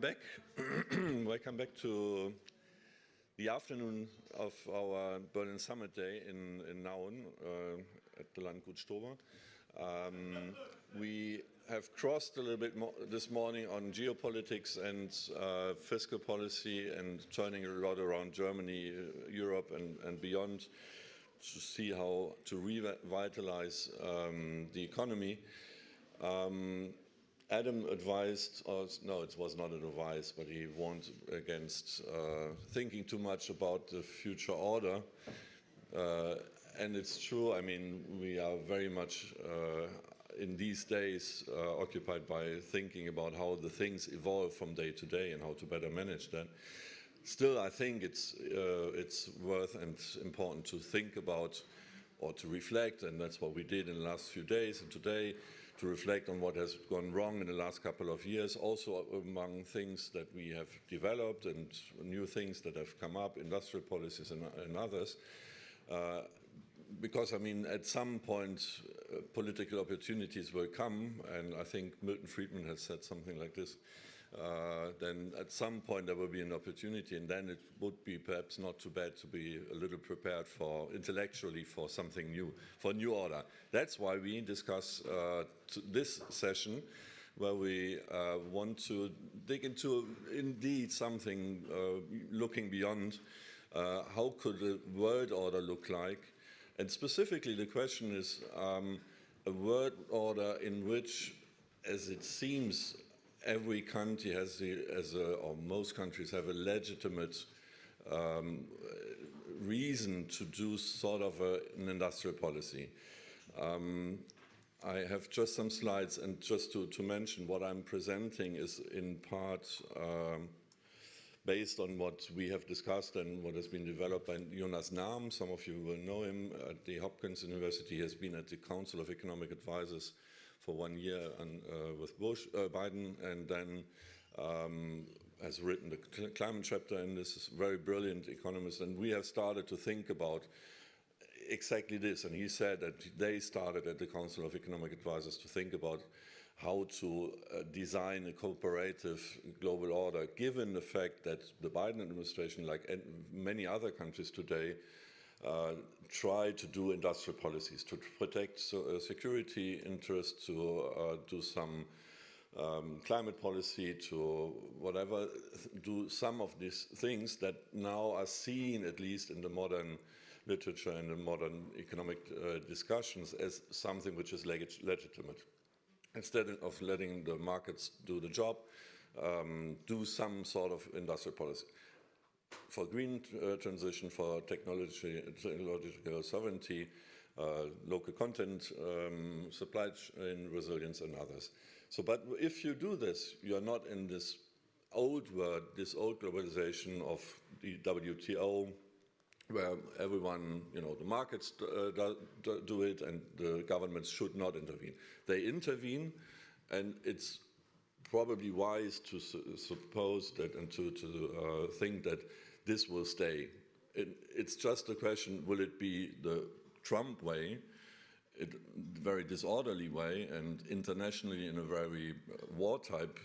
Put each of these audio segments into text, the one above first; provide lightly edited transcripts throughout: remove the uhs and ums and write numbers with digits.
back. Welcome back to the afternoon of our Berlin Summit Day in Nauen at the Lalanne Gutstober. We have crossed a little bit more this morning on geopolitics and fiscal policy and turning a lot around Germany, Europe and beyond to see how to revitalize the economy. Adam advised, no, it was not an advice, but he warned against thinking too much about the future order. And it's true, I mean, we are very much in these days occupied by thinking about how the things evolve from day to day and how to better manage that. Still, I think it's worth and important to think about or to reflect, and that's what we did in the last few days and today, to reflect on what has gone wrong in the last couple of years, also among things that we have developed and new things that have come up, industrial policies and others. Because, I mean, at some point, political opportunities will come, and I think Milton Friedman has said something like this. Then at some point there will be an opportunity, and then it would be perhaps not too bad to be a little prepared for intellectually for something new, for a new order. That's why we discuss this session, where we want to dig into indeed something looking beyond how could a world order look like, and specifically the question is a world order in which, as it seems, every country has, or most countries have a legitimate reason to do sort of an industrial policy. I have just some slides, and just to mention what I'm presenting is in part based on what we have discussed and what has been developed by Jonas Nahm. Some of you will know him at the Hopkins University. He has been at the Council of Economic Advisors for 1 year with Biden, and then has written the climate chapter in this very brilliant economist. And we have started to think about exactly this. And he said that they started at the Council of Economic Advisors to think about how to design a cooperative global order, given the fact that the Biden administration, like many other countries today, try to do industrial policies to protect security interests, to do some climate policy, to whatever, do some of these things that now are seen, at least in the modern literature and the modern economic discussions, as something which is legitimate. Instead of letting the markets do the job, do some sort of industrial policy. For green transition, for technological sovereignty, local content, supply chain resilience, and others. So, but if you do this, you are not in this old world, this old globalization of the WTO, where everyone, you know, the markets do it and the governments should not intervene. They intervene, and it's probably wise to suppose that and to think that this will stay. It's just a question, will it be the Trump way, very disorderly way, and internationally in a very war-type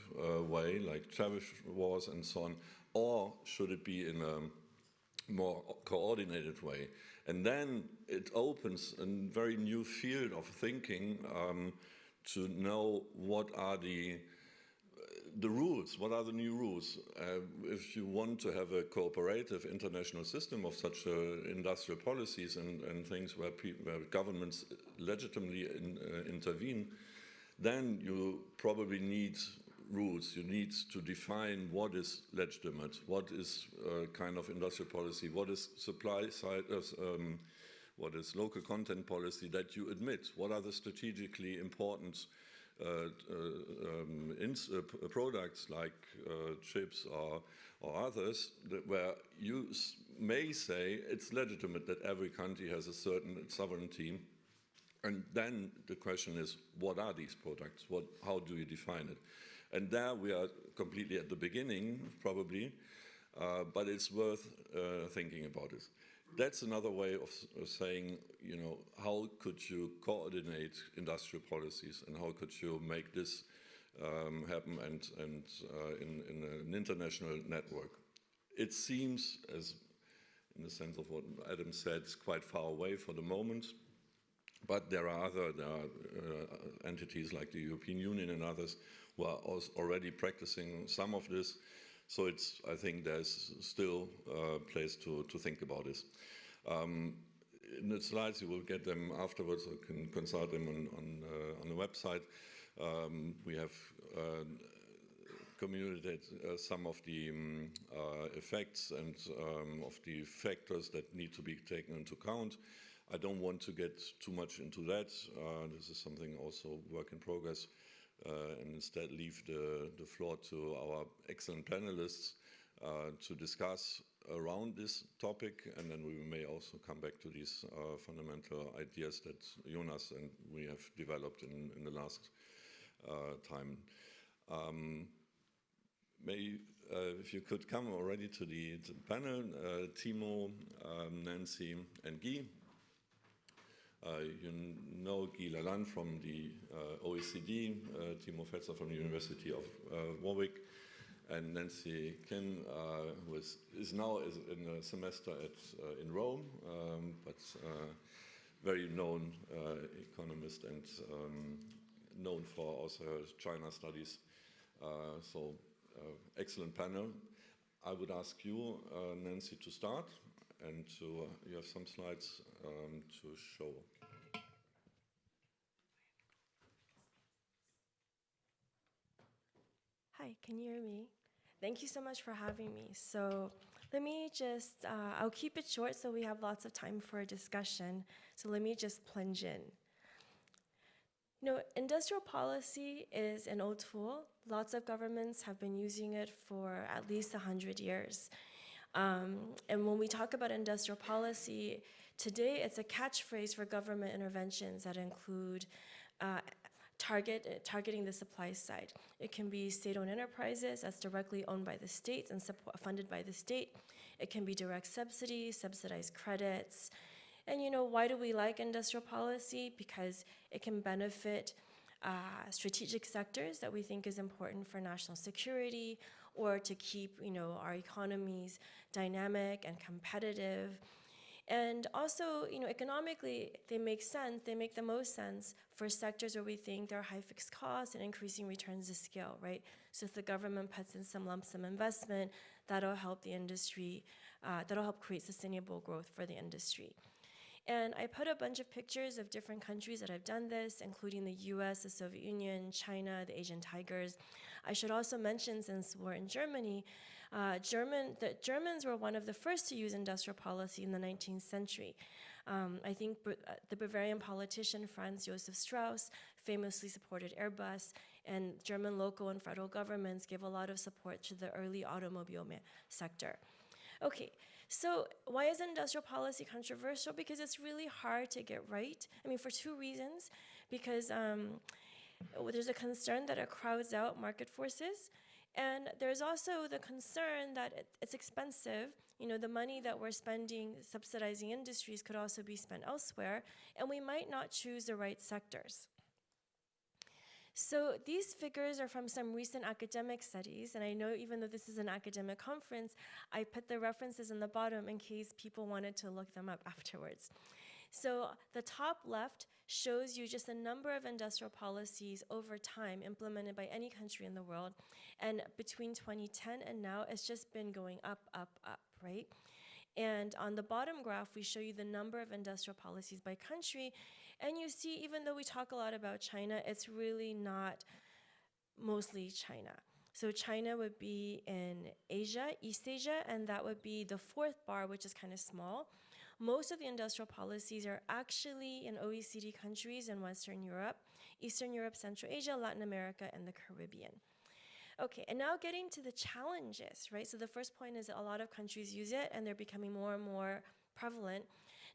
way, like tariff wars and so on, or should it be in a more coordinated way? And then it opens a very new field of thinking to know what are the rules, what are the new rules. If you want to have a cooperative international system of such industrial policies and things where governments legitimately intervene, then you probably need rules. You need to define what is legitimate, what is kind of industrial policy, what is supply side, what is local content policy that you admit, what are the strategically important products like chips or others, where you may say it's legitimate that every country has a certain sovereignty. And then the question is, what are these products? How do you define it? And there we are completely at the beginning, probably, but it's worth thinking about it. That's another way of saying, you know, how could you coordinate industrial policies and how could you make this happen and in an international network. It seems, as in the sense of what Adam said, it's quite far away for the moment, but there are entities like the European Union and others who are already practicing some of this. So I think there's still a place to think about this. In the slides, you will get them afterwards, or can consult them on the website. We have communicated some of the effects and of the factors that need to be taken into account. I don't want to get too much into that. This is something also work in progress, and instead leave the floor to our excellent panelists to discuss around this topic, and then we may also come back to these fundamental ideas that Jonas and we have developed in the last time. If you could come already to the panel, Timo, Nancy, and Guy. You know Guy Lalanne from the OECD, Timo Fetzer from the University of Warwick, and Nancy Qian, who is now in a semester in Rome, but very known economist and known for also her China studies. So excellent panel. I would ask you, Nancy, to start, and you have some slides to show. Hi, can you hear me? Thank you so much for having me. So let me just, I'll keep it short so we have lots of time for a discussion. So let me just plunge in. You know, industrial policy is an old tool. Lots of governments have been using it for at least 100 years. And when we talk about industrial policy, today it's a catchphrase for government interventions that include targeting the supply side. It can be state-owned enterprises that's directly owned by the states and funded by the state. It can be direct subsidies, subsidized credits. And you know, why do we like industrial policy? Because it can benefit strategic sectors that we think is important for national security, or to keep, you know, our economies dynamic and competitive. And also, you know, economically, they make sense. They make the most sense for sectors where we think there are high fixed costs and increasing returns to scale, right? So if the government puts in some lump sum investment, that'll help the industry, that'll help create sustainable growth for the industry. And I put a bunch of pictures of different countries that have done this, including the US, the Soviet Union, China, the Asian tigers. I should also mention, since we're in Germany, the Germans were one of the first to use industrial policy in the 19th century. I think the Bavarian politician Franz Josef Strauss famously supported Airbus, and German local and federal governments gave a lot of support to the early automobile sector. Okay, so why is industrial policy controversial? Because it's really hard to get right. I mean, for two reasons. Because there's a concern that it crowds out market forces, and there's also the concern that it's expensive. You know, the money that we're spending subsidizing industries could also be spent elsewhere, and we might not choose the right sectors. So these figures are from some recent academic studies, and I know even though this is an academic conference, I put the references in the bottom in case people wanted to look them up afterwards. So the top left shows you just a number of industrial policies over time implemented by any country in the world, and between 2010 and now, it's just been going up, right? And on the bottom graph, we show you the number of industrial policies by country. And you see, even though we talk a lot about China, it's really not mostly China. So China would be in Asia, East Asia, and that would be the fourth bar, which is kind of small. Most of the industrial policies are actually in OECD countries in Western Europe, Eastern Europe, Central Asia, Latin America, and the Caribbean. Okay, and now getting to the challenges, right? So the first point is that a lot of countries use it, and they're becoming more and more prevalent.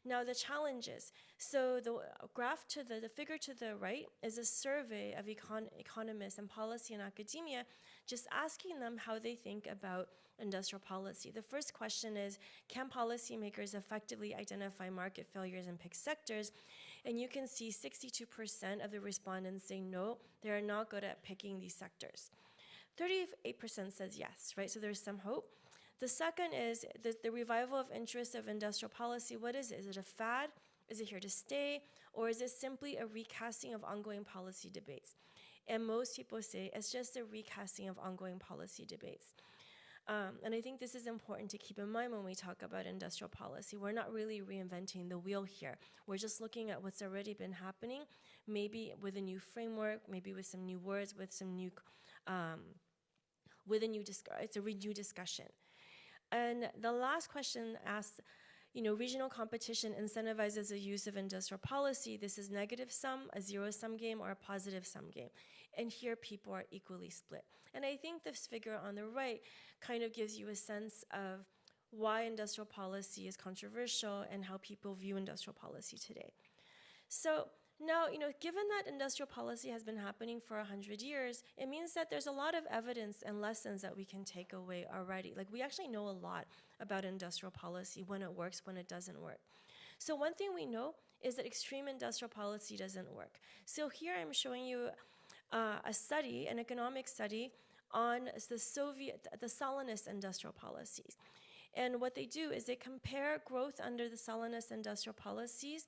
Now the challenges. So the graph to the figure to the right is a survey of economists and policy and academia, just asking them how they think about industrial policy. The first question is, can policymakers effectively identify market failures and pick sectors? And you can see 62% of the respondents say no, they are not good at picking these sectors. 38% says yes, right? So there's some hope. The second is the revival of interest of industrial policy. What is it? Is it a fad? Is it here to stay? Or is it simply a recasting of ongoing policy debates? And most people say it's just a recasting of ongoing policy debates. And I think this is important to keep in mind when we talk about industrial policy. We're not really reinventing the wheel here. We're just looking at what's already been happening, maybe with a new framework, maybe with some new words, with some new, it's a renewed discussion. And the last question asks, regional competition incentivizes the use of industrial policy. This is negative sum, a zero-sum game, or a positive sum game. And here people are equally split. And I think this figure on the right kind of gives you a sense of why industrial policy is controversial and how people view industrial policy today. So now, given that industrial policy has been happening for 100 years, it means that there's a lot of evidence and lessons that we can take away already. Like, we actually know a lot about industrial policy, when it works, when it doesn't work. So one thing we know is that extreme industrial policy doesn't work. So here I'm showing you a study, an economic study, on the Stalinist industrial policies. And what they do is they compare growth under the Stalinist industrial policies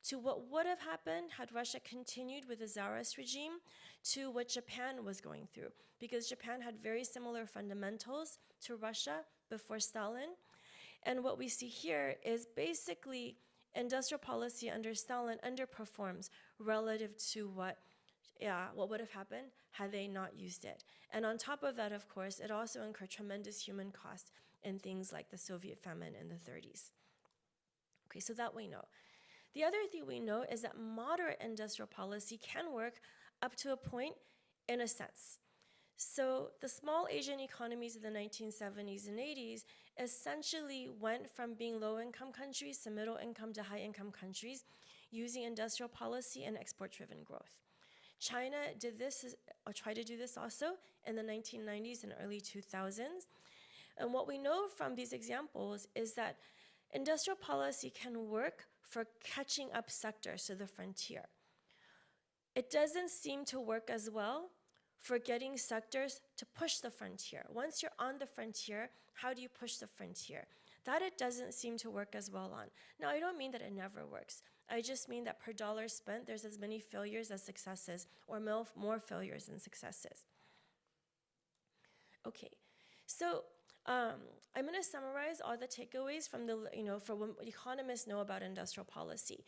to what would have happened had Russia continued with the Tsarist regime to what Japan was going through. Because Japan had very similar fundamentals to Russia before Stalin. And what we see here is basically industrial policy under Stalin underperforms relative to what would have happened had they not used it. And on top of that, of course, it also incurred tremendous human cost in things like the Soviet famine in the 30s. Okay, so that we know. The other thing we know is that moderate industrial policy can work up to a point in a sense. So the small Asian economies of the 1970s and 80s essentially went from being low-income countries to middle-income to high-income countries using industrial policy and export-driven growth. China did this, or tried to do this also in the 1990s and early 2000s. And what we know from these examples is that industrial policy can work for catching up sectors to the frontier. It doesn't seem to work as well for getting sectors to push the frontier. Once you're on the frontier, how do you push the frontier? That it doesn't seem to work as well on. Now, I don't mean that it never works. I just mean that per dollar spent, there's as many failures as successes, or more failures than successes. Okay, so I'm going to summarize all the takeaways from for what economists know about industrial policy,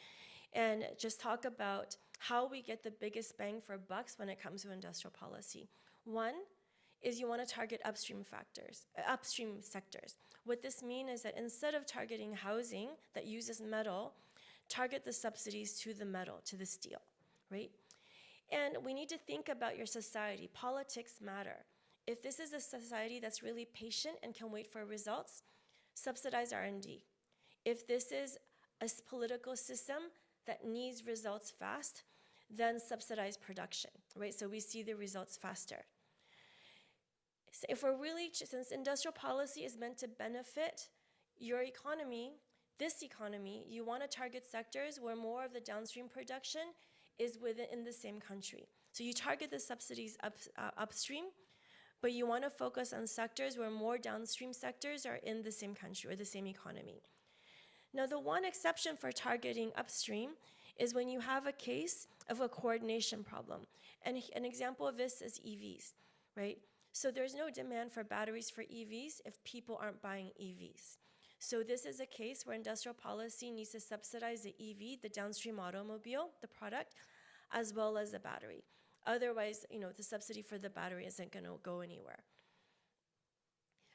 and just talk about how we get the biggest bang for bucks when it comes to industrial policy. One is you want to target upstream sectors. What this means is that instead of targeting housing that uses metal, target the subsidies to the metal, to the steel, right? And we need to think about your society. Politics matter. If this is a society that's really patient and can wait for results, subsidize R&D. If this is a political system that needs results fast, then subsidize production, right? So we see the results faster. So if we're really, since industrial policy is meant to benefit your economy, this economy, you want to target sectors where more of the downstream production is within the same country. So you target the subsidies upstream, but you want to focus on sectors where more downstream sectors are in the same country or the same economy. Now, the one exception for targeting upstream is when you have a case of a coordination problem. And an example of this is EVs, right? So there's no demand for batteries for EVs if people aren't buying EVs. So this is a case where industrial policy needs to subsidize the EV, the downstream automobile, the product, as well as the battery. Otherwise, the subsidy for the battery isn't going to go anywhere.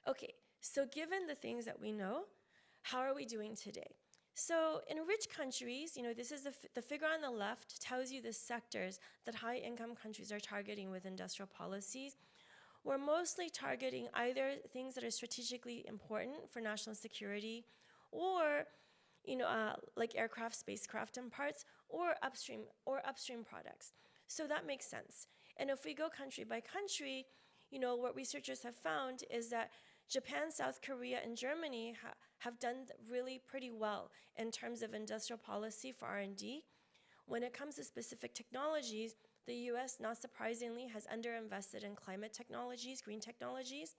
Okay, so given the things that we know, how are we doing today? So in rich countries, this is the figure on the left tells you the sectors that high-income countries are targeting with industrial policies. We're mostly targeting either things that are strategically important for national security, or like aircraft, spacecraft, and parts, or upstream products. So that makes sense. And if we go country by country, what researchers have found is that Japan, South Korea, and Germany have done really pretty well in terms of industrial policy for R&D, When it comes to specific technologies, the US, not surprisingly, has underinvested in climate technologies, green technologies,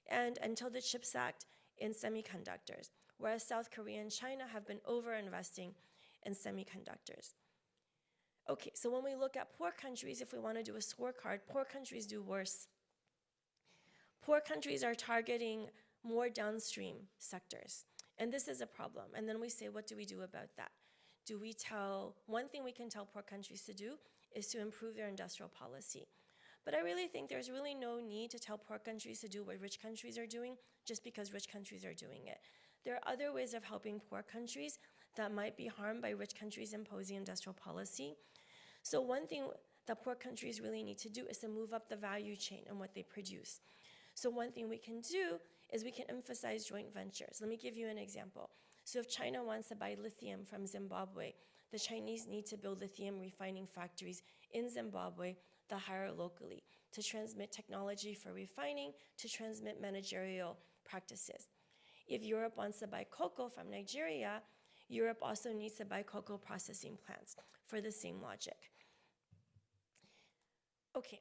and until the CHIPS Act, in semiconductors, whereas South Korea and China have been over-investing in semiconductors. Okay, so when we look at poor countries, if we want to do a scorecard, poor countries do worse. Poor countries are targeting more downstream sectors, and this is a problem. And then we say, what do we do about that? One thing we can tell poor countries to do is to improve their industrial policy. But I really think there's really no need to tell poor countries to do what rich countries are doing just because rich countries are doing it. There are other ways of helping poor countries that might be harmed by rich countries imposing industrial policy. So one thing that poor countries really need to do is to move up the value chain and what they produce. So one thing we can do is we can emphasize joint ventures. Let me give you an example. So if China wants to buy lithium from Zimbabwe, the Chinese need to build lithium refining factories in Zimbabwe that hire locally to transmit technology for refining, to transmit managerial practices. If Europe wants to buy cocoa from Nigeria, Europe also needs to buy cocoa processing plants for the same logic. Okay,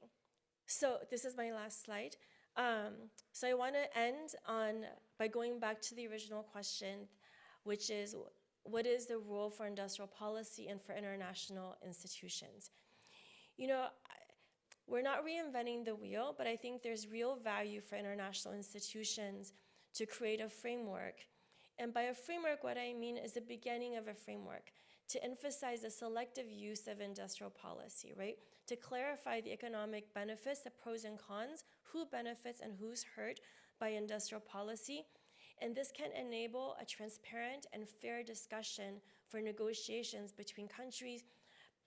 so this is my last slide. So I want to end by going back to the original question, which is, what is the role for industrial policy and for international institutions? You know, we're not reinventing the wheel, but I think there's real value for international institutions to create a framework. And by a framework, what I mean is the beginning of a framework to emphasize the selective use of industrial policy, right? To clarify the economic benefits, the pros and cons, who benefits and who's hurt by industrial policy. And this can enable a transparent and fair discussion for negotiations between countries,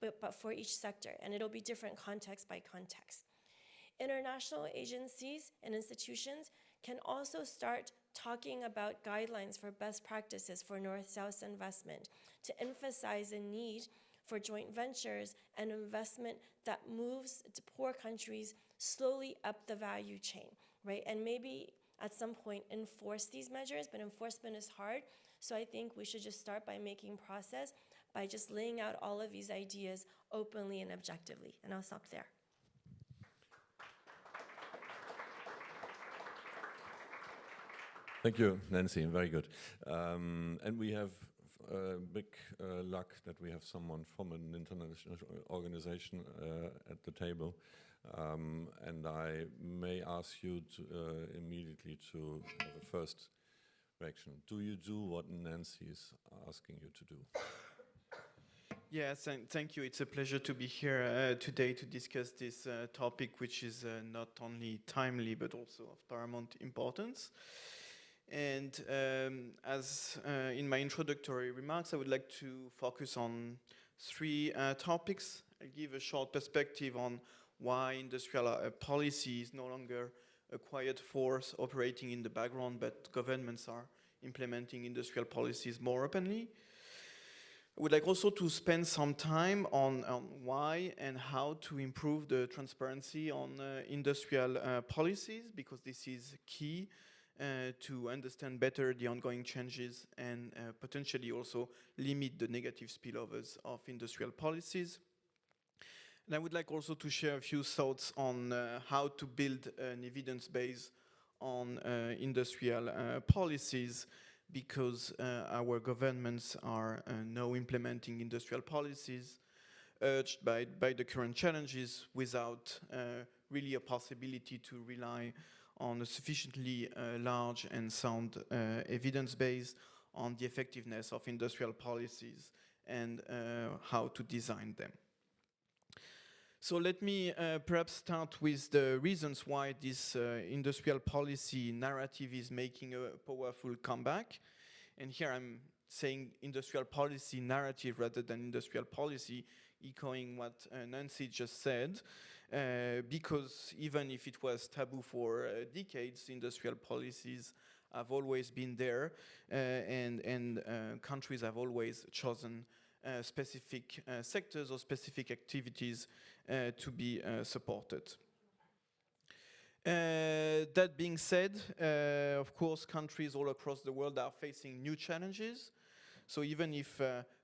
but for each sector, and it'll be different context by context. International agencies and institutions can also start talking about guidelines for best practices for North-South investment to emphasize the need for joint ventures and investment that moves to poor countries slowly up the value chain, right? And maybe at some point enforce these measures, but enforcement is hard. So I think we should just start by making process, by just laying out all of these ideas openly and objectively. And I'll stop there. Thank you, Nancy, very good. And we have big luck that we have someone from an international organization at the table. And I may ask you to, immediately to have a first reaction. Do you do what Nancy is asking you to do? Yes, and thank you. It's a pleasure to be here today to discuss this topic, which is not only timely, but also of paramount importance. And as in my introductory remarks, I would like to focus on three topics. I'll give a short perspective on why industrial policy is no longer a quiet force operating in the background, but governments are implementing industrial policies more openly. I would like also to spend some time on why and how to improve the transparency on industrial policies, because this is key to understand better the ongoing changes and potentially also limit the negative spillovers of industrial policies. And I would like also to share a few thoughts on how to build an evidence base on industrial policies, because our governments are now implementing industrial policies urged by the current challenges without really a possibility to rely on a sufficiently large and sound evidence base on the effectiveness of industrial policies and how to design them. So let me perhaps start with the reasons why this industrial policy narrative is making a powerful comeback. And here I'm saying industrial policy narrative rather than industrial policy, echoing what Nancy just said, because even if it was taboo for decades, industrial policies have always been there, and countries have always chosen specific sectors or specific activities to be supported. That being said, of course, countries all across the world are facing new challenges. So even if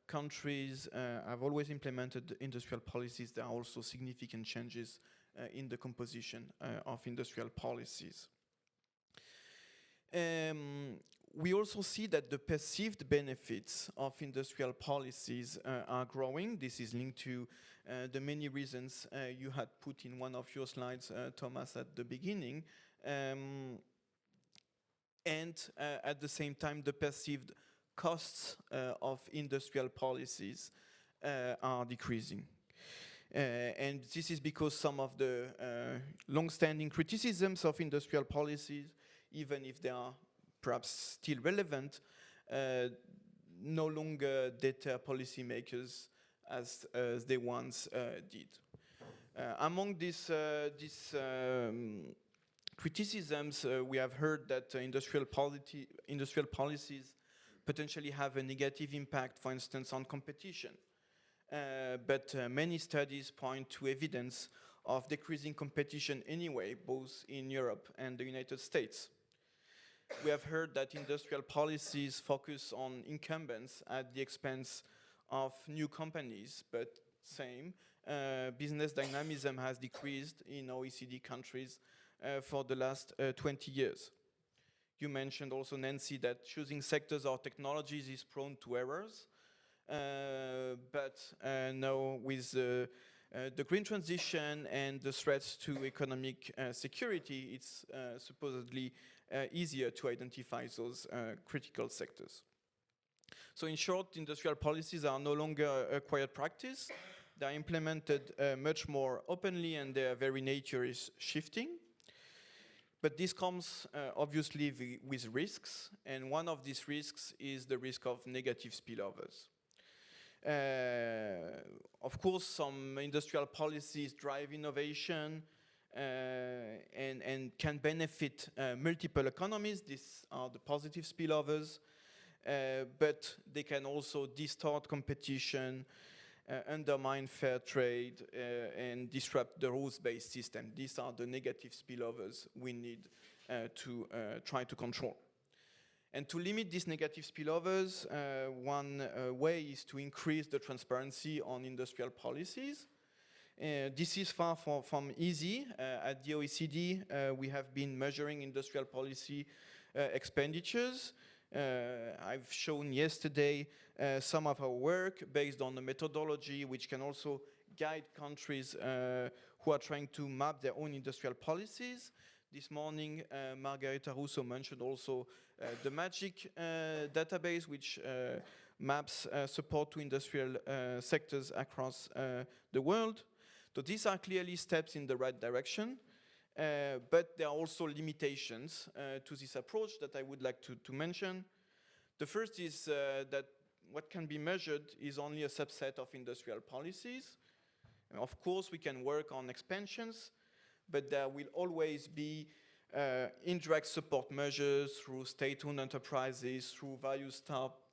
countries have always implemented industrial policies, there are also significant changes in the composition of industrial policies. We also see that the perceived benefits of industrial policies are growing. This is linked to the many reasons you had put in one of your slides, Thomas, at the beginning. And at the same time, the perceived costs of industrial policies are decreasing. And this is because some of the long-standing criticisms of industrial policies, even if they are perhaps still relevant, no longer deter policymakers as they once did. Among these criticisms, we have heard that industrial policies potentially have a negative impact, for instance, on competition. But many studies point to evidence of decreasing competition anyway, both in Europe and the United States. We have heard that industrial policies focus on incumbents at the expense of new companies, but same, business dynamism has decreased in OECD countries for the last 20 years. You mentioned also, Nancy, that choosing sectors or technologies is prone to errors, but now with the green transition and the threats to economic security, it's supposedly easier to identify those critical sectors. So in short, industrial policies are no longer a quiet practice. They are implemented much more openly, and their very nature is shifting. But this comes obviously with risks, and one of these risks is the risk of negative spillovers. Of course, some industrial policies drive innovation and can benefit multiple economies. These are the positive spillovers, but they can also distort competition, undermine fair trade, and disrupt the rules-based system. These are the negative spillovers we need to try to control. And to limit these negative spillovers, one way is to increase the transparency on industrial policies. This is far from easy. At the OECD, we have been measuring industrial policy expenditures. I've shown yesterday some of our work based on the methodology which can also guide countries who are trying to map their own industrial policies. This morning, Margarita Russo mentioned also the MAGIC database, which maps support to industrial sectors across the world. So these are clearly steps in the right direction, but there are also limitations to this approach that I would like to mention. The first is that what can be measured is only a subset of industrial policies. And of course, we can work on expansions, but there will always be indirect support measures through state-owned enterprises, through various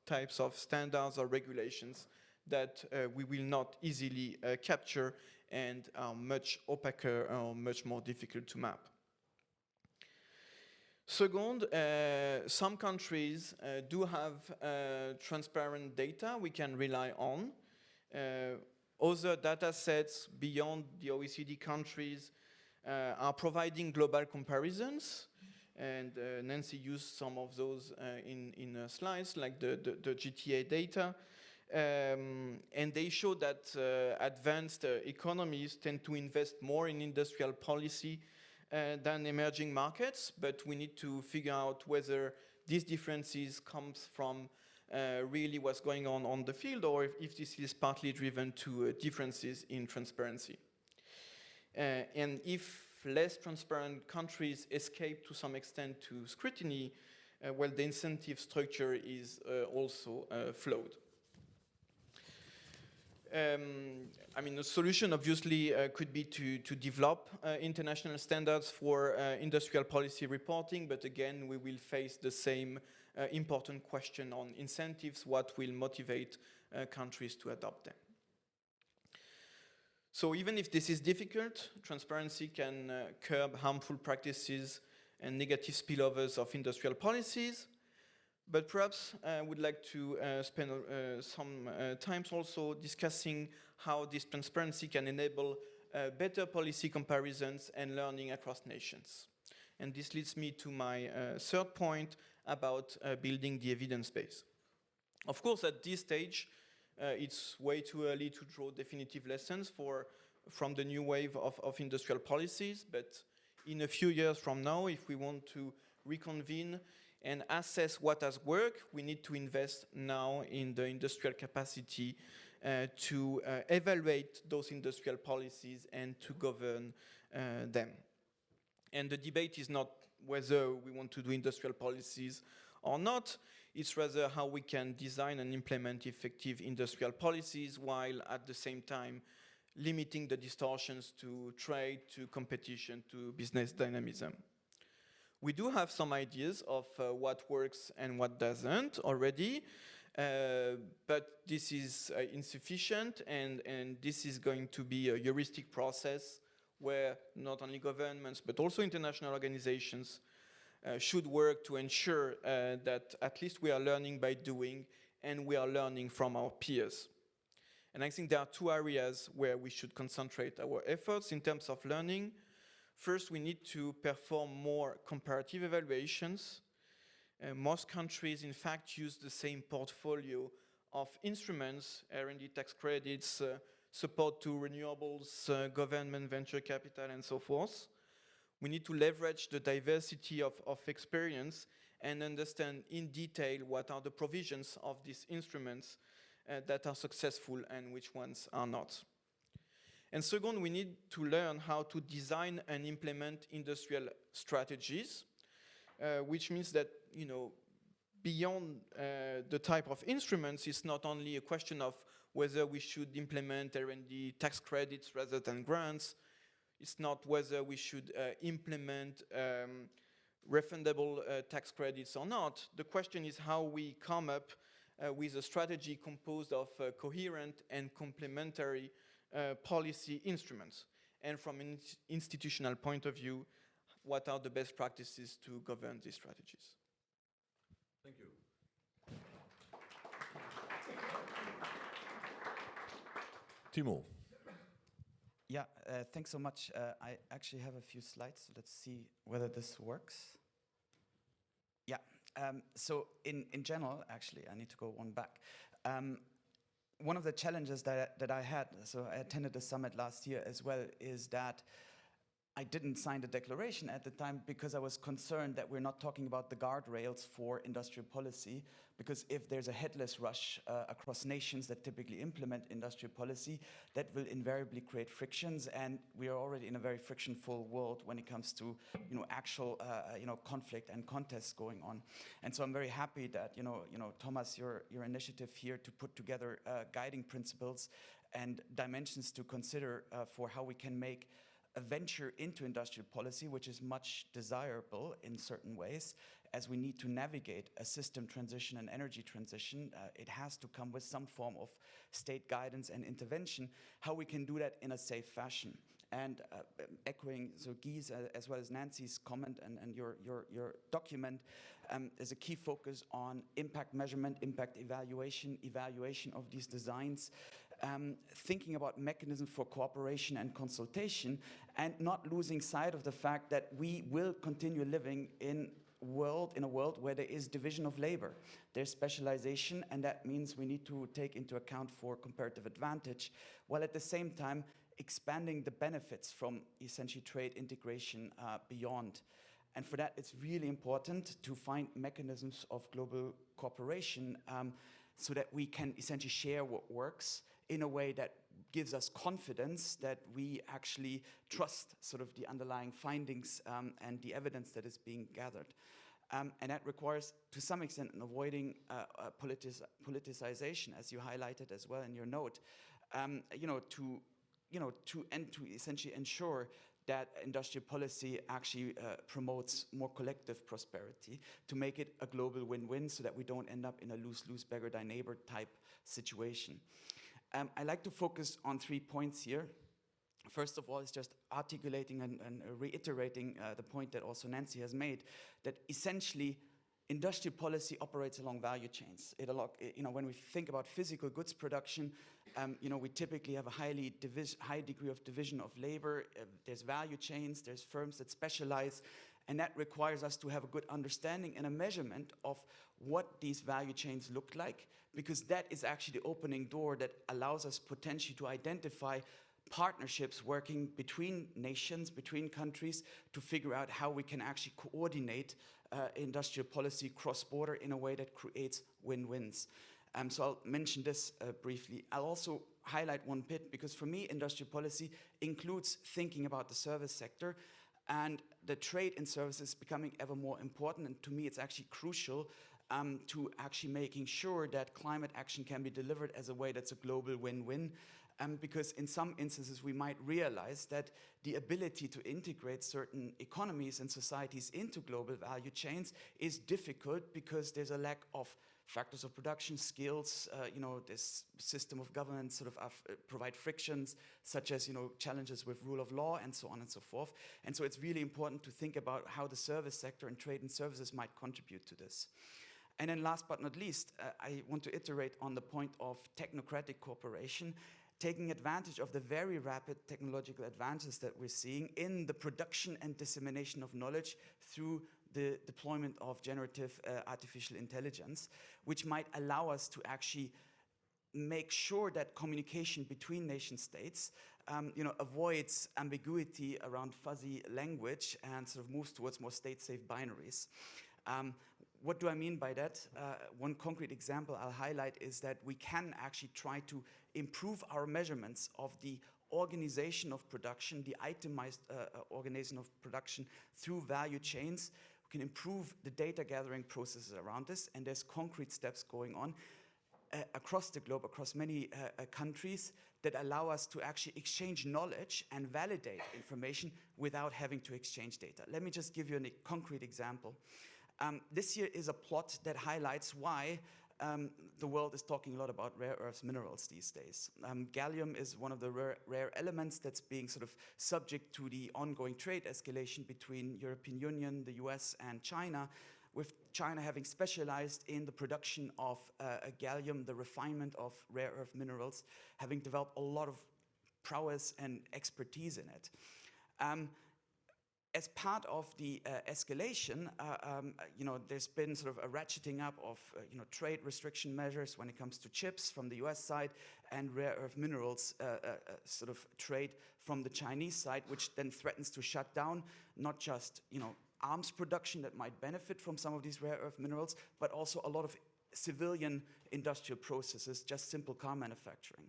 types of standards or regulations that we will not easily capture and are much opaquer or much more difficult to map. Second, some countries do have transparent data we can rely on. Other data sets beyond the OECD countries are providing global comparisons, and Nancy used some of those in slides, like the GTA data. And they show that advanced economies tend to invest more in industrial policy than emerging markets, but we need to figure out whether these differences comes from really what's going on the field, or if this is partly driven to differences in transparency. And if less transparent countries escape to some extent to scrutiny, well, the incentive structure is also flawed. I mean, the solution obviously could be to develop international standards for industrial policy reporting, but again, we will face the same important question on incentives, what will motivate countries to adopt them. So even if this is difficult, transparency can curb harmful practices and negative spillovers of industrial policies. But perhaps I would like to spend some time also discussing how this transparency can enable better policy comparisons and learning across nations. And this leads me to my third point about building the evidence base. Of course, at this stage, it's way too early to draw definitive lessons from the new wave of industrial policies, but in a few years from now, if we want to reconvene and assess what has worked, we need to invest now in the industrial capacity to evaluate those industrial policies and to govern them. And the debate is not whether we want to do industrial policies or not, it's rather how we can design and implement effective industrial policies while at the same time limiting the distortions to trade, to competition, to business dynamism. We do have some ideas of what works and what doesn't already, but this is insufficient, and this is going to be a heuristic process where not only governments but also international organizations should work to ensure that at least we are learning by doing and we are learning from our peers. And I think there are two areas where we should concentrate our efforts in terms of learning. First, we need to perform more comparative evaluations. Most countries, in fact, use the same portfolio of instruments, R&D tax credits, support to renewables, government venture capital, and so forth. We need to leverage the diversity of experience and understand in detail what are the provisions of these instruments that are successful and which ones are not. And second, we need to learn how to design and implement industrial strategies, which means that, beyond the type of instruments, it's not only a question of whether we should implement R&D tax credits rather than grants. It's not whether we should implement refundable tax credits or not. The question is how we come up with a strategy composed of coherent and complementary policy instruments. And from an institutional point of view, what are the best practices to govern these strategies? Thank you. Timo. Yeah, thanks so much. I actually have a few slides, so let's see whether this works. Yeah, so in general, actually, I need to go one back. One of the challenges that I had, so I attended the summit last year as well, is that I didn't sign the declaration at the time because I was concerned that we're not talking about the guardrails for industrial policy, because if there's a headless rush across nations that typically implement industrial policy, that will invariably create frictions, and we are already in a very frictionful world when it comes to actual conflict and contests going on. And so I'm very happy that Thomas, your initiative here to put together guiding principles and dimensions to consider for how we can make a venture into industrial policy, which is much desirable in certain ways, as we need to navigate a system transition and energy transition. It has to come with some form of state guidance and intervention, how we can do that in a safe fashion. And echoing so Guy's as well as Nancy's comment and your document, there's a key focus on impact measurement, impact evaluation of these designs, thinking about mechanisms for cooperation and consultation, and not losing sight of the fact that we will continue living in a world where there is division of labor. There's specialization, and that means we need to take into account for comparative advantage, while at the same time expanding the benefits from essentially trade integration beyond. And for that, it's really important to find mechanisms of global cooperation so that we can essentially share what works in a way that gives us confidence that we actually trust sort of the underlying findings and the evidence that is being gathered. And that requires, to some extent, avoiding politicization, as you highlighted as well in your note, to essentially ensure that industrial policy actually promotes more collective prosperity, to make it a global win-win so that we don't end up in a lose-lose beggar-thy-neighbor type situation. I like to focus on 3 points here. First of all, it's just articulating and reiterating the point that also Nancy has made, that essentially industrial policy operates along value chains. When we think about physical goods production, we typically have a high degree of division of labor. There's value chains, there's firms that specialize, and that requires us to have a good understanding and a measurement of what these value chains look like, because that is actually the opening door that allows us potentially to identify partnerships working between nations, between countries, to figure out how we can actually coordinate industrial policy cross-border in a way that creates win-wins. So I'll mention this briefly. I'll also highlight one bit, because for me, industrial policy includes thinking about the service sector, and the trade in services is becoming ever more important. And to me, it's actually crucial to actually making sure that climate action can be delivered as a way that's a global win-win. Because in some instances, we might realize that the ability to integrate certain economies and societies into global value chains is difficult, because there's a lack of factors of production, skills, this system of governance sort of provide frictions, such as, challenges with rule of law and so on and so forth. And so it's really important to think about how the service sector and trade and services might contribute to this. And then last but not least, I want to iterate on the point of technocratic cooperation, taking advantage of the very rapid technological advances that we're seeing in the production and dissemination of knowledge through the deployment of generative artificial intelligence, which might allow us to actually make sure that communication between nation states avoids ambiguity around fuzzy language and sort of moves towards more state-safe binaries. What do I mean by that? One concrete example I'll highlight is that we can actually try to improve our measurements of the organization of production, the itemized organization of production through value chains. We can improve the data gathering processes around this, and there's concrete steps going on across the globe, across many countries, that allow us to actually exchange knowledge and validate information without having to exchange data. Let me just give you a concrete example. This here is a plot that highlights why the world is talking a lot about rare earths minerals these days. Gallium is one of the rare elements that's being sort of subject to the ongoing trade escalation between European Union, the US, and China, with China having specialized in the production of gallium, the refinement of rare earth minerals, having developed a lot of prowess and expertise in it. As part of the escalation, there's been sort of a ratcheting up of trade restriction measures when it comes to chips from the US side, and rare earth minerals sort of trade from the Chinese side, which then threatens to shut down not just arms production that might benefit from some of these rare earth minerals, but also a lot of civilian industrial processes, just simple car manufacturing.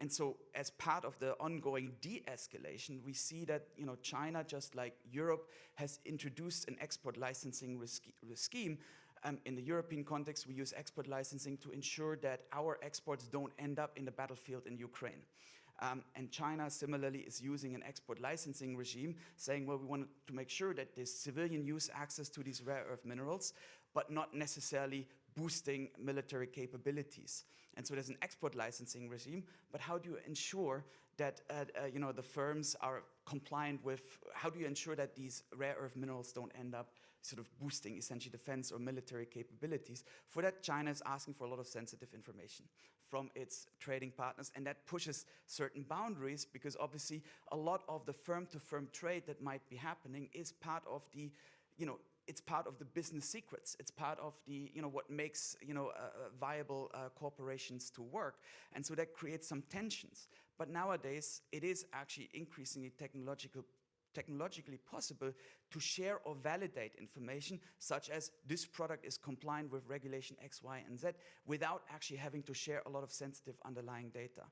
And so as part of the ongoing de-escalation, we see that China, just like Europe, has introduced an export licensing scheme. In the European context, we use export licensing to ensure that our exports don't end up in the battlefield in Ukraine. And China similarly is using an export licensing regime, saying, well, we want to make sure that there's civilian use access to these rare earth minerals, but not necessarily boosting military capabilities. And so there's an export licensing regime, but how do you ensure that the firms are compliant with, how do you ensure that these rare earth minerals don't end up sort of boosting essentially defense or military capabilities? For that, China is asking for a lot of sensitive information from its trading partners, and that pushes certain boundaries, because obviously a lot of the firm-to-firm trade that might be happening is part of the, it's part of the business secrets. It's part of the, what makes, viable corporations to work. And so that creates some tensions. But nowadays, it is actually increasingly technologically possible to share or validate information, such as this product is compliant with regulation X, Y, and Z, without actually having to share a lot of sensitive underlying data.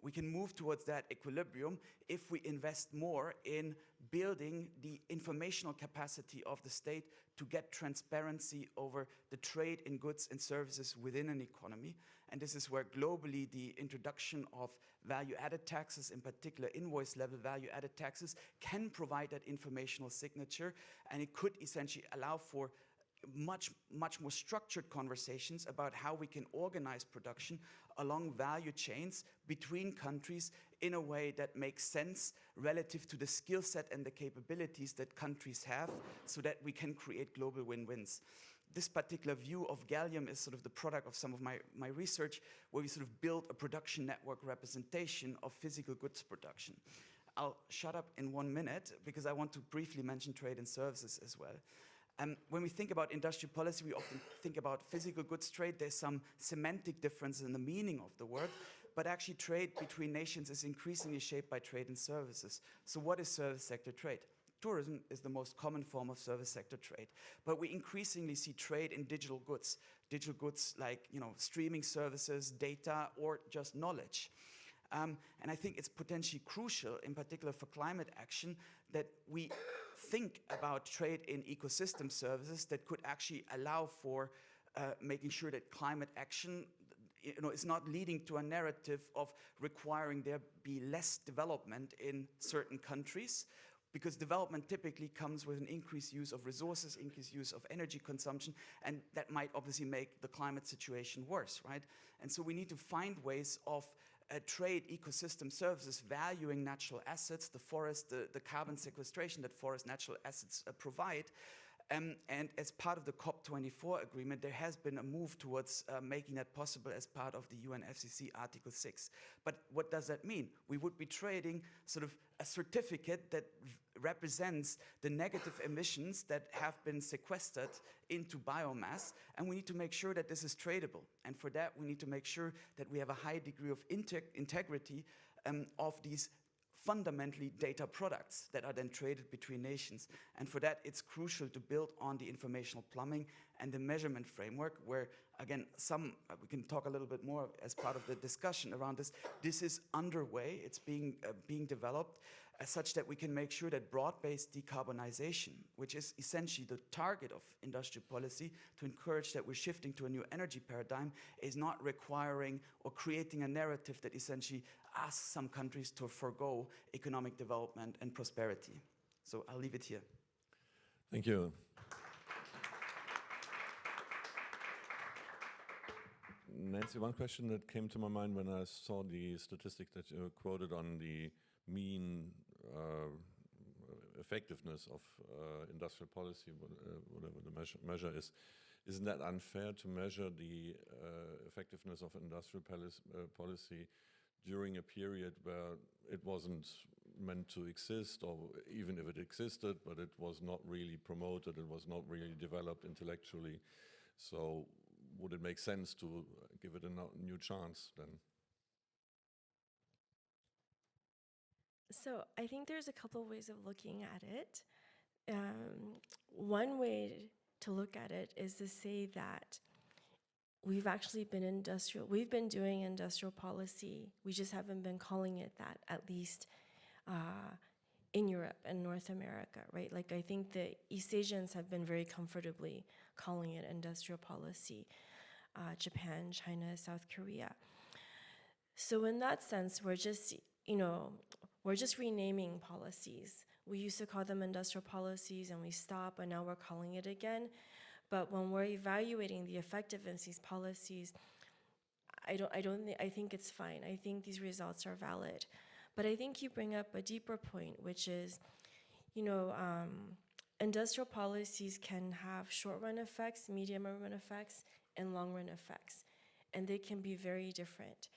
We can move towards that equilibrium if we invest more in building the informational capacity of the state to get transparency over the trade in goods and services within an economy. And this is where globally the introduction of value-added taxes, in particular invoice-level value-added taxes, can provide that informational signature, and it could essentially allow for much more structured conversations about how we can organize production along value chains between countries in a way that makes sense relative to the skill set and the capabilities that countries have, so that we can create global win-wins. this particular view of gallium is sort of the product of some of my research, where we sort of build a production network representation of physical goods production. I'll shut up in 1 minute because I want to briefly mention trade and services as well. When we think about industrial policy, we often think about physical goods trade. There's some semantic difference in the meaning of the word, but actually trade between nations is increasingly shaped by trade and services. So what is service sector trade? Tourism is the most common form of service sector trade, but we increasingly see trade in digital goods like streaming services, data, or just knowledge. And I think it's potentially crucial, in particular for climate action, that we think about trade in ecosystem services that could actually allow for making sure that climate action is not leading to a narrative of requiring there be less development in certain countries, because development typically comes with an increased use of resources, increased use of energy consumption, and that might obviously make the climate situation worse, right? And so we need to find ways of trade ecosystem services valuing natural assets, the forest, the carbon sequestration that forest natural assets provide. And as part of the COP24 agreement, there has been a move towards making that possible as part of the UNFCCC Article 6. But what does that mean? We would be trading sort of a certificate that represents the negative emissions that have been sequestered into biomass, and we need to make sure that this is tradable. And for that, we need to make sure that we have a high degree of integrity of these fundamentally data products that are then traded between nations. And for that, it's crucial to build on the informational plumbing and the measurement framework, where, again, we can talk a little bit more as part of the discussion around this. This is underway. It's being developed such that we can make sure that broad-based decarbonization, which is essentially the target of industrial policy to encourage that we're shifting to a new energy paradigm, is not requiring or creating a narrative that essentially asks some countries to forgo economic development and prosperity. So I'll leave it here. Thank you. Nancy, one question that came to my mind when I saw the statistic that you quoted on the mean effectiveness of industrial policy, whatever the measure is. Isn't that unfair to measure the effectiveness of industrial policy during a period where it wasn't meant to exist, or even if it existed, but it was not really promoted, it was not really developed intellectually? So would it make sense to give it a new chance then? So I think there's a couple of ways of looking at it. One way to look at it is to say that we've been doing industrial policy. We just haven't been calling it that, at least in Europe and North America, right? Like, I think the East Asians have been very comfortably calling it industrial policy. Japan, China, South Korea. So in that sense, we're just renaming policies. We used to call them industrial policies and we stopped, and now we're calling it again. But when we're evaluating the effectiveness of these policies, I think it's fine. I think these results are valid. But I think you bring up a deeper point, which is, industrial policies can have short-run effects, medium-run effects, and long-run effects. And they can be very different.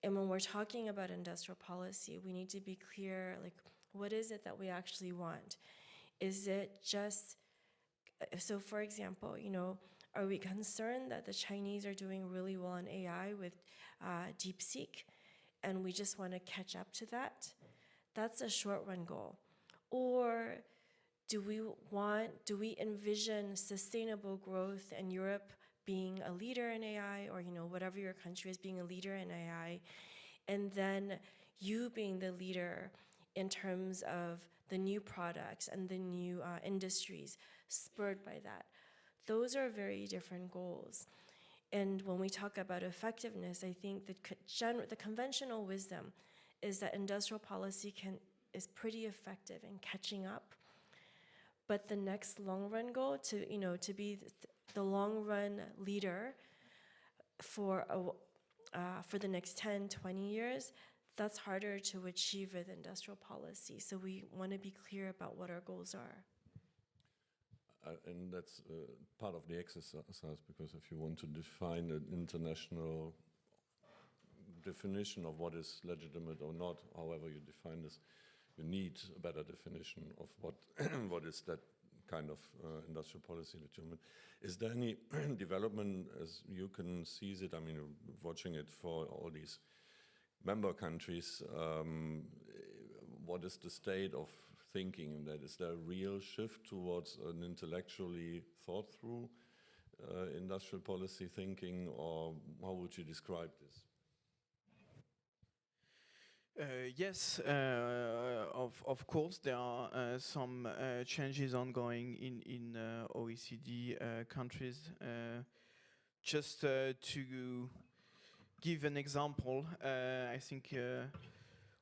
And when we're talking about industrial policy, we need to be clear, like, what is it that we actually want? Is it just, so for example, are we concerned that the Chinese are doing really well in AI with DeepSeek, and we just want to catch up to that? That's a short-run goal. Or do we envision sustainable growth in Europe being a leader in AI, or whatever your country is, being a leader in AI, and then you being the leader in terms of the new products and the new industries spurred by that? Those are very different goals. And when we talk about effectiveness, I think the conventional wisdom is that industrial policy is pretty effective in catching up. But the next long-run goal to be the long-run leader for the next 10, 20 years, that's harder to achieve with industrial policy. So we want to be clear about what our goals are. and that's part of the exercise, because if you want to define an international definition of what is legitimate or not, however you define this, you need a better definition of what what is that kind of industrial policy legitimate. Is there any development as you can seize it? I mean, watching it for all these member countries, what is the state of thinking in that? Is there a real shift towards an intellectually thought through industrial policy thinking, or how would you describe this? Yes, of course, there are some changes ongoing in OECD countries. Just to give an example, I think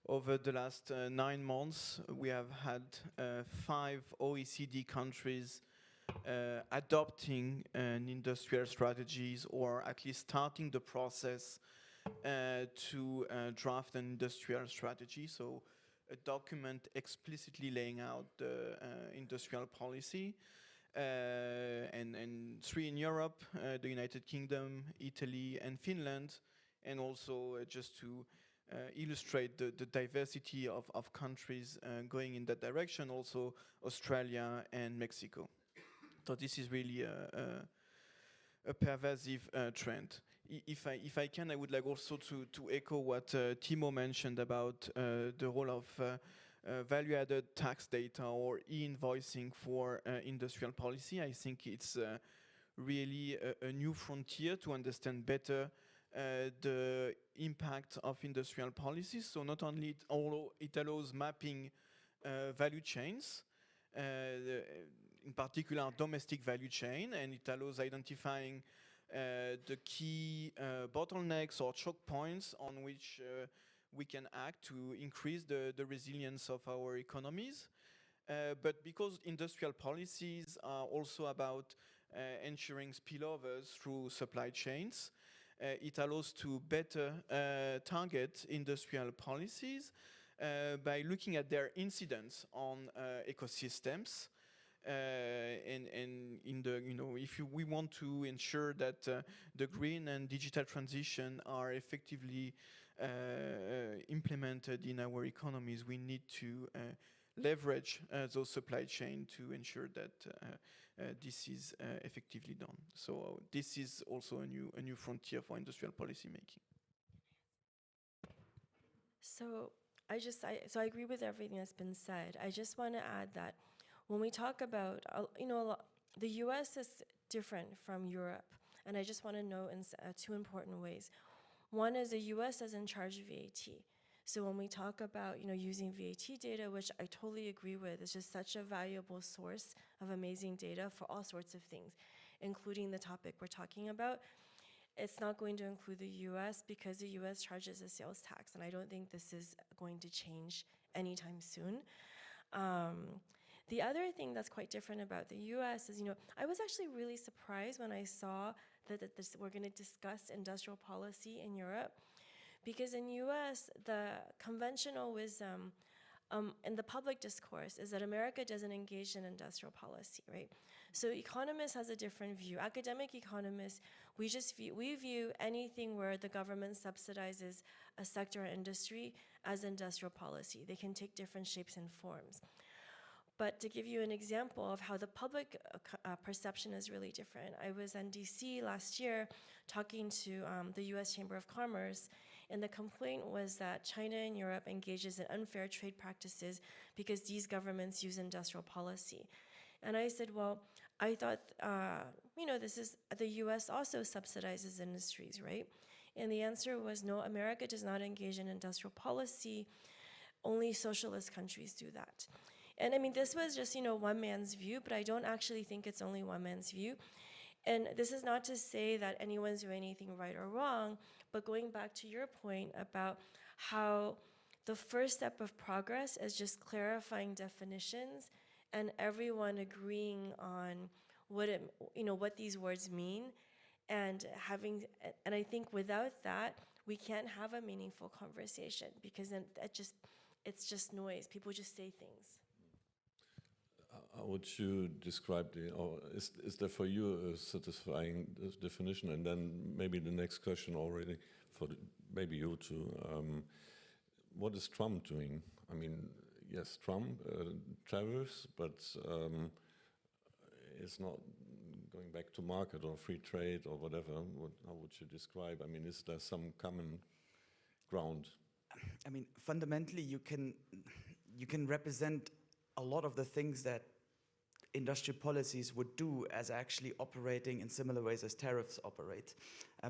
over the last 9 months, we have had 5 OECD countries adopting an industrial strategies, or at least starting the process to draft an industrial strategy, so a document explicitly laying out the industrial policy. And 3 in Europe, the United Kingdom, Italy, and Finland, and also just to illustrate the diversity of countries going in that direction, also Australia and Mexico. So this is really a pervasive trend. If I can, I would like also to echo what Timo mentioned about the role of value-added tax data or e-invoicing for industrial policy. I think it's really a new frontier to understand better the impact of industrial policies. So not only it allows mapping value chains, in particular domestic value chain, and it allows identifying the key bottlenecks or choke points on which we can act to increase the resilience of our economies. But because industrial policies are also about ensuring spillovers through supply chains, it allows to better target industrial policies by looking at their incidence on ecosystems. And in the, if we want to ensure that the green and digital transition are effectively implemented in our economies, we need to leverage those supply chain to ensure that this is effectively done. So this is also a new frontier for industrial policy making. So I agree with everything that's been said. I just want to add that when we talk about, the U.S. is different from Europe, and I just want to note in 2 important ways. One is the U.S. is in charge of VAT. So when we talk about, using VAT data, which I totally agree with, it's just such a valuable source of amazing data for all sorts of things, including the topic we're talking about. It's not going to include the U.S. because the U.S. charges a sales tax, and I don't think this is going to change anytime soon. The other thing that's quite different about the U.S. is, I was actually really surprised when I saw that we're going to discuss industrial policy in Europe, because in U.S. the conventional wisdom in the public discourse is that America doesn't engage in industrial policy, right? So economists has a different view. Academic economists, we view anything where the government subsidizes a sector or industry as industrial policy. They can take different shapes and forms. But to give you an example of how the public perception is really different, I was in DC last year talking to the US Chamber of Commerce, and the complaint was that China and Europe engages in unfair trade practices because these governments use industrial policy. And I said, well, I thought, this is, the US also subsidizes industries, right? And the answer was no, America does not engage in industrial policy, only socialist countries do that. And I mean, this was just, one man's view, but I don't actually think it's only one man's view. And this is not to say that anyone's doing anything right or wrong, but going back to your point about how the first step of progress is just clarifying definitions and everyone agreeing on what these words mean, and I think without that, we can't have a meaningful conversation, because then it's just noise. People just say things. How would you describe or is there for you a satisfying definition? And then maybe the next question already for maybe you too. What is Trump doing? I mean, yes, Trump tariffs, but it's not going back to market or free trade or whatever. How would you describe? I mean, is there some common ground? I mean, fundamentally, you can represent a lot of the things that industrial policies would do as actually operating in similar ways as tariffs operate,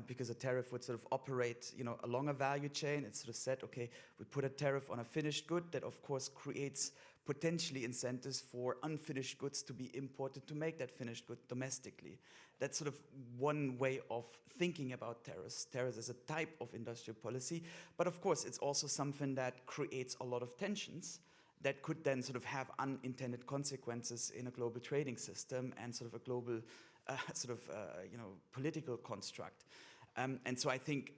because a tariff would sort of operate, along a value chain. It's sort of said, okay, we put a tariff on a finished good that, of course, creates potentially incentives for unfinished goods to be imported to make that finished good domestically. That's sort of one way of thinking about tariffs. Tariffs as a type of industrial policy, but of course, it's also something that creates a lot of tensions that could then sort of have unintended consequences in a global trading system and sort of a global political construct. And so I think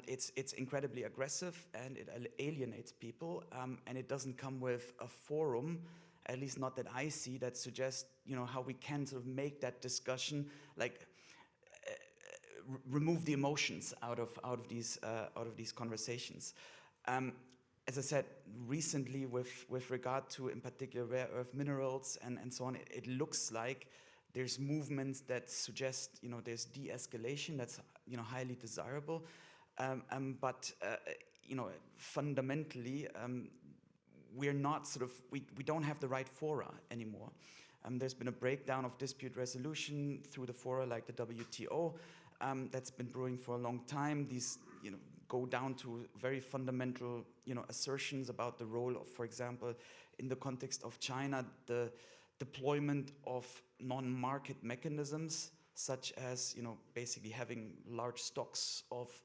it's incredibly aggressive and it alienates people, and it doesn't come with a forum, at least not that I see, that suggests how we can sort of make that discussion, like remove the emotions out of these conversations. As I said, recently with regard to, in particular, rare earth minerals and so on, it looks like there's movements that suggest, there's de-escalation that's, highly desirable. But fundamentally, we're not we don't have the right fora anymore. There's been a breakdown of dispute resolution through the fora like the WTO that's been brewing for a long time. These, go down to very fundamental, assertions about the role of, for example, in the context of China, the deployment of non-market mechanisms, such as, basically having large stocks of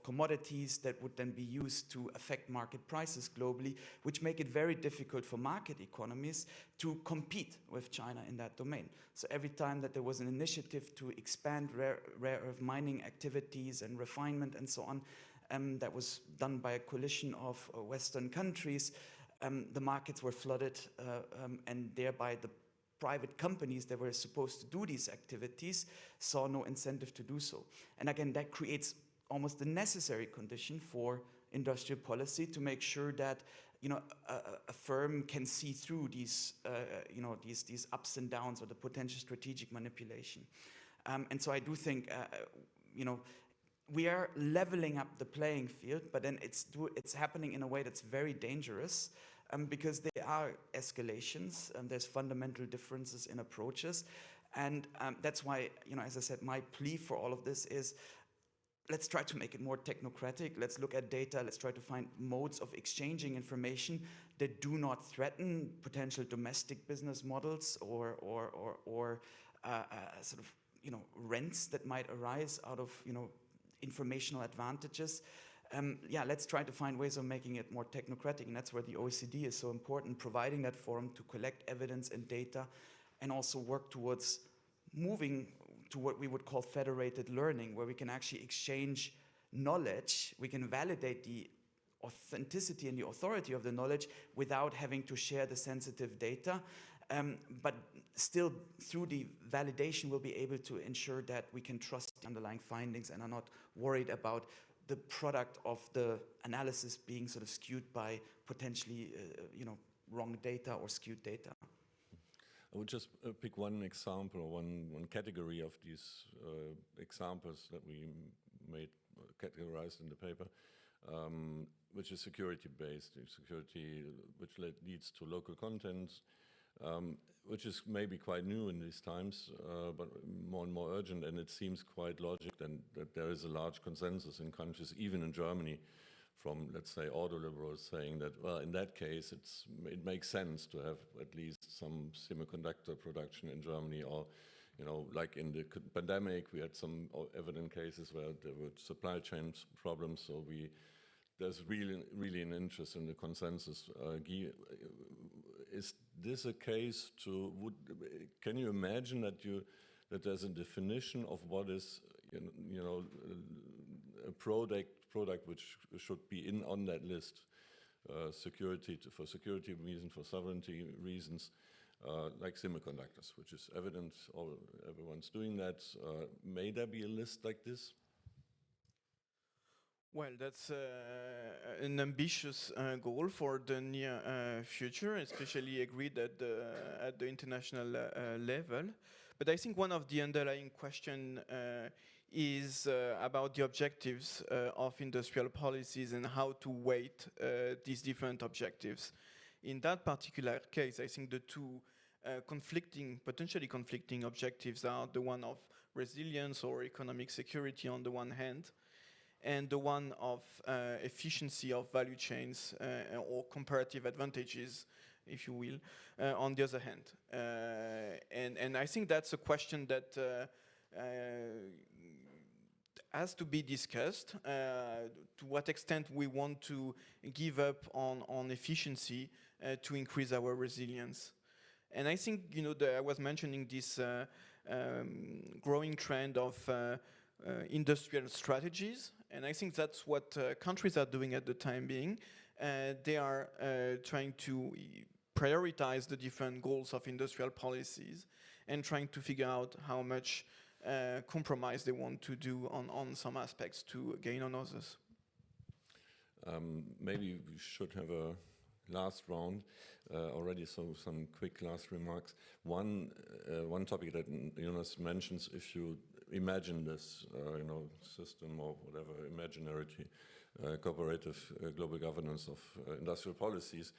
commodities that would then be used to affect market prices globally, which make it very difficult for market economies to compete with China in that domain. So every time that there was an initiative to expand rare earth mining activities and refinement and so on, that was done by a coalition of Western countries, the markets were flooded, and thereby the private companies that were supposed to do these activities saw no incentive to do so. And again, that creates almost the necessary condition for industrial policy to make sure that a firm can see through these these ups and downs or the potential strategic manipulation. And so I do think we are leveling up the playing field, but then it's happening in a way that's very dangerous, because there are escalations and there's fundamental differences in approaches. And that's why, as I said, my plea for all of this is, let's try to make it more technocratic. Let's look at data. Let's try to find modes of exchanging information that do not threaten potential domestic business models or rents that might arise out of informational advantages. Let's try to find ways of making it more technocratic, and that's where the OECD is so important, providing that forum to collect evidence and data, and also work towards moving to what we would call federated learning, where we can actually exchange knowledge, we can validate the authenticity and the authority of the knowledge without having to share the sensitive data. But still, through the validation, we'll be able to ensure that we can trust the underlying findings and are not worried about the product of the analysis being sort of skewed by potentially, wrong data or skewed data. I would just pick one example, one category of these examples that we made categorized in the paper, which is security-based, security which leads to local content, which is maybe quite new in these times, but more and more urgent, and it seems quite logical that there is a large consensus in countries, even in Germany, from, let's say, ordo-liberals saying that, well, in that case, it makes sense to have at least some semiconductor production in Germany, or, like in the pandemic, we had some evident cases where there were supply chain problems, so there's really an interest in the consensus. Guy, is this a case can you imagine that there's a definition of what is, a product which should be on that list, for security reasons, for sovereignty reasons, like semiconductors, which is evident, everyone's doing that. May there be a list like this? Well, that's an ambitious goal for the near future, especially agreed at the international level. But I think one of the underlying question is about the objectives of industrial policies and how to weight these different objectives. In that particular case, I think the two potentially conflicting objectives are the one of resilience or economic security on the one hand, and the one of efficiency of value chains or comparative advantages, if you will, on the other hand. And I think that's a question that has to be discussed, to what extent we want to give up on efficiency to increase our resilience. And I think, I was mentioning this growing trend of industrial strategies, and I think that's what countries are doing at the time being. They are trying to prioritize the different goals of industrial policies and trying to figure out how much compromise they want to do on some aspects to gain on others. Maybe we should have a last round already, so some quick last remarks. One topic that Jonas mentions, if you imagine this, system or whatever, imaginary cooperative global governance of industrial policies,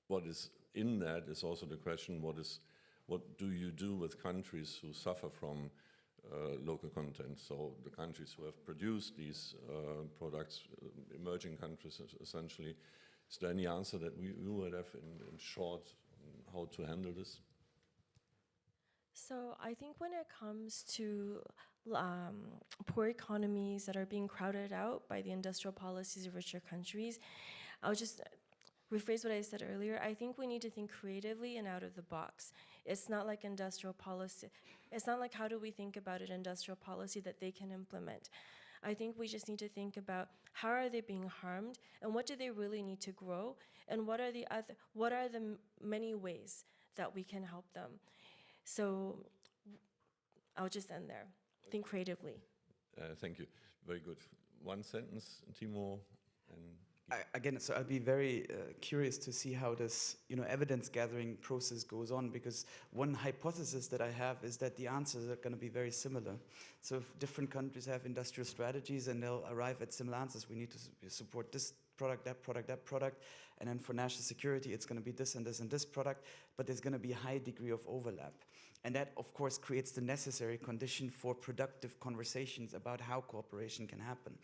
what is in that is also the question, what do you do with countries who suffer from local content? So the countries who have produced these products, emerging countries essentially. Is there any answer that we would have in short how to handle this? So I think when it comes to poor economies that are being crowded out by the industrial policies of richer countries, I'll just rephrase what I said earlier. I think we need to think creatively and out of the box. It's not like industrial policy. It's not like how do we think about an industrial policy that they can implement. I think we just need to think about how are they being harmed and what do they really need to grow and what are the many ways that we can help them. So I'll just end there. Think creatively. Thank you. Very good. One sentence, Timo. Again, so I'll be very curious to see how this, evidence gathering process goes on, because one hypothesis that I have is that the answers are going to be very similar. So if different countries have industrial strategies and they'll arrive at similar answers, we need to support this product, that product, that product, and then for national security, it's going to be this and this and this product, but there's going to be a high degree of overlap. And that, of course, creates the necessary condition for productive conversations about how cooperation can happen.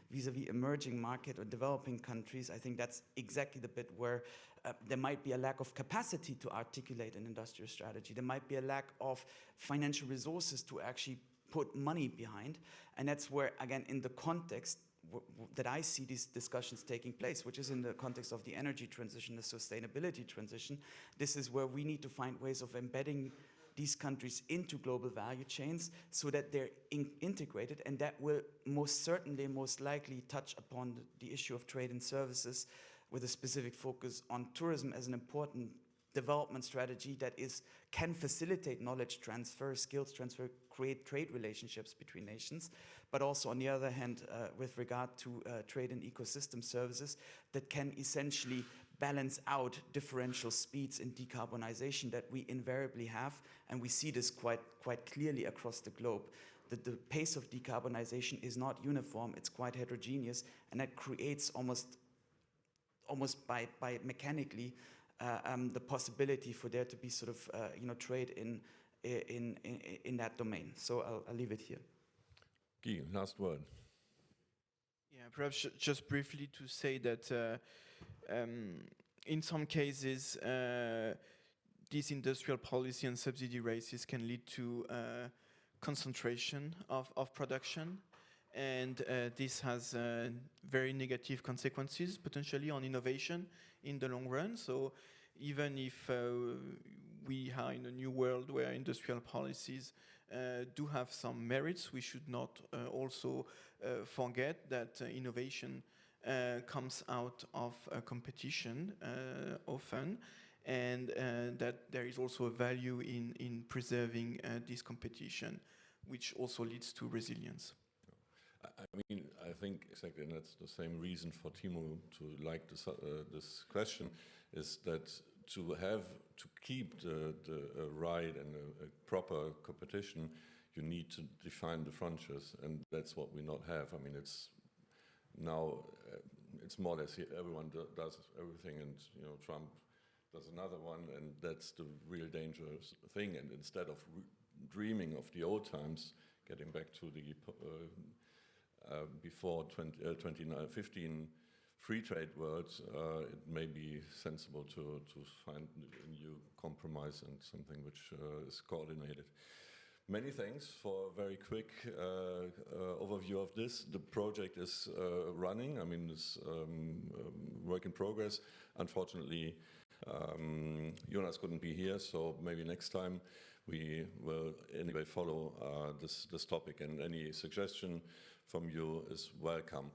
Vis-a-vis emerging market or developing countries, I think that's exactly the bit where there might be a lack of capacity to articulate an industrial strategy. There might be a lack of financial resources to actually put money behind. And that's where, again, in the context that I see these discussions taking place, which is in the context of the energy transition, the sustainability transition, this is where we need to find ways of embedding these countries into global value chains so that they're integrated, and that will most certainly, most likely touch upon the issue of trade and services with a specific focus on tourism as an important development strategy that can facilitate knowledge transfer, skills transfer, create trade relationships between nations, but also on the other hand, with regard to trade and ecosystem services that can essentially balance out differential speeds in decarbonization that we invariably have, and we see this quite clearly across the globe. That the pace of decarbonization is not uniform, it's quite heterogeneous, and that creates almost by mechanically the possibility for there to be sort of trade in that domain. So I'll leave it here. Guy, last word. Yeah, perhaps just briefly to say that in some cases, these industrial policy and subsidy races can lead to concentration of production, and this has very negative consequences potentially on innovation in the long run. So even if we are in a new world where industrial policies do have some merits, we should not also forget that innovation comes out of competition often, and that there is also a value in preserving this competition, which also leads to resilience. I mean, I think exactly, and that's the same reason for Timo to like this question, is that to keep the right and a proper competition, you need to define the frontiers, and that's what we not have. I mean, it's now it's more or less everyone does everything, and Trump does another one, and that's the real dangerous thing. And instead of dreaming of the old times, getting back to the before 2015 free trade world, it may be sensible to find a new compromise and something which is coordinated. Many thanks for a very quick overview of this. The project is running. I mean, it's work in progress. Unfortunately, Jonas couldn't be here, so maybe next time we will anyway follow this topic, and any suggestion from you is welcome.